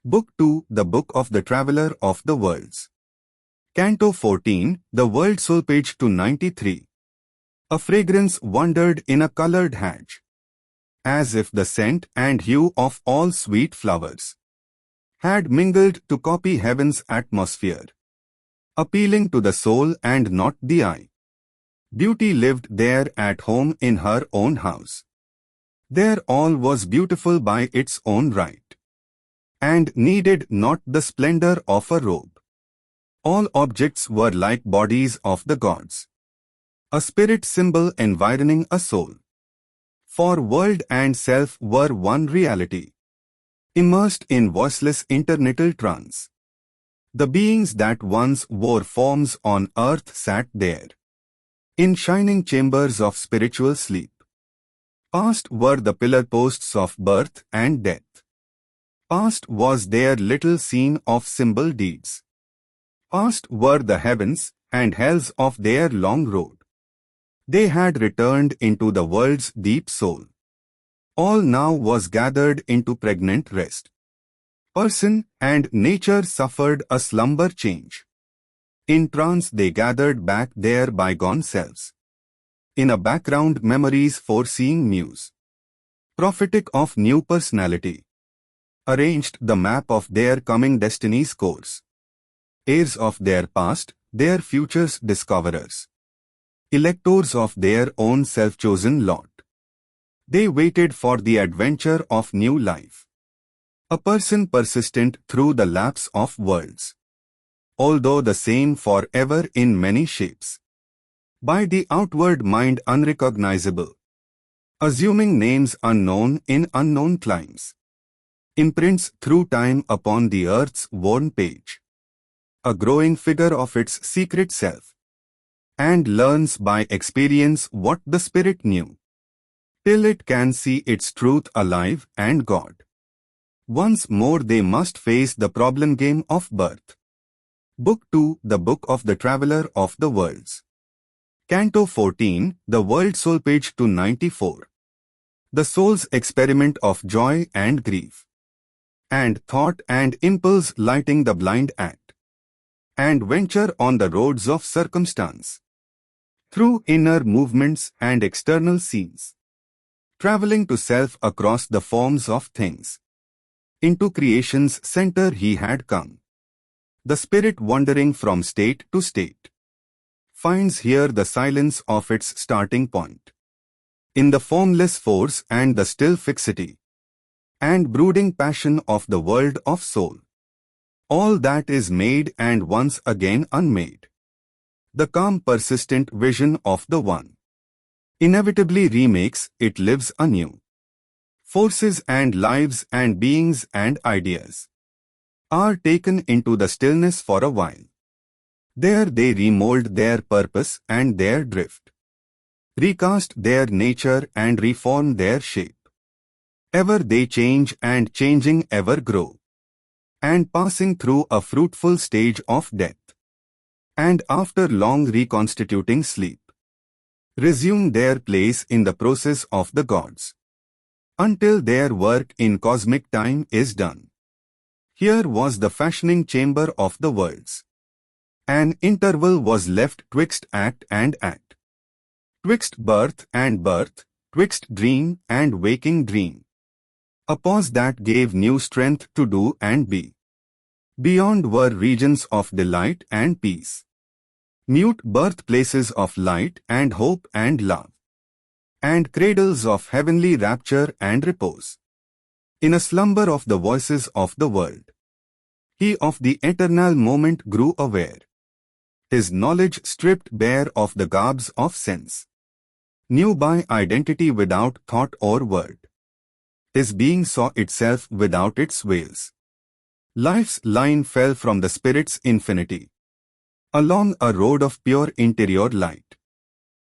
Book 2, The Book of the Traveler of the Worlds. Canto 14, The World Soul, page 293. A fragrance wandered in a colored hedge, as if the scent and hue of all sweet flowers had mingled to copy heaven's atmosphere, appealing to the soul and not the eye. Beauty lived there at home in her own house. There all was beautiful by its own right, and needed not the splendor of a robe. All objects were like bodies of the gods, a spirit symbol environing a soul. For world and self were one reality, immersed in voiceless internital trance. The beings that once wore forms on earth sat there, in shining chambers of spiritual sleep. Past were the pillar posts of birth and death. Past was their little scene of symbol deeds. Past were the heavens and hells of their long road. They had returned into the world's deep soul. All now was gathered into pregnant rest. Person and nature suffered a slumber change. In trance they gathered back their bygone selves. In a background memories foreseeing muse, prophetic of new personality, arranged the map of their coming destiny's course. Heirs of their past, their future's discoverers. Electors of their own self-chosen lot. They waited for the adventure of new life. A person persistent through the lapse of worlds, although the same forever in many shapes. By the outward mind unrecognizable, assuming names unknown in unknown climes. Imprints through time upon the earth's worn page, a growing figure of its secret self, and learns by experience what the spirit knew, till it can see its truth alive and God. Once more they must face the problem game of birth. Book 2, The Book of the Traveler of the Worlds. Canto 14, The World Soul, page 294. The soul's experiment of joy and grief, and thought and impulse lighting the blind act, and venture on the roads of circumstance, through inner movements and external scenes, traveling to self across the forms of things. Into creation's center he had come. The spirit wandering from state to state finds here the silence of its starting point, in the formless force and the still fixity and brooding passion of the world of soul. All that is made and once again unmade. The calm persistent vision of the One inevitably remakes, it lives anew. Forces and lives and beings and ideas are taken into the stillness for a while. There they remold their purpose and their drift, recast their nature and reform their shape. Ever they change and changing ever grow, and passing through a fruitful stage of death, and after long reconstituting sleep, resume their place in the process of the gods, until their work in cosmic time is done. Here was the fashioning chamber of the worlds. An interval was left twixt act and act, twixt birth and birth, twixt dream and waking dream. A pause that gave new strength to do and be. Beyond were regions of delight and peace, mute birthplaces of light and hope and love, and cradles of heavenly rapture and repose. In a slumber of the voices of the world, he of the eternal moment grew aware, his knowledge stripped bare of the garbs of sense, knew by identity without thought or word. His being saw itself without its veils. Life's line fell from the spirit's infinity, along a road of pure interior light.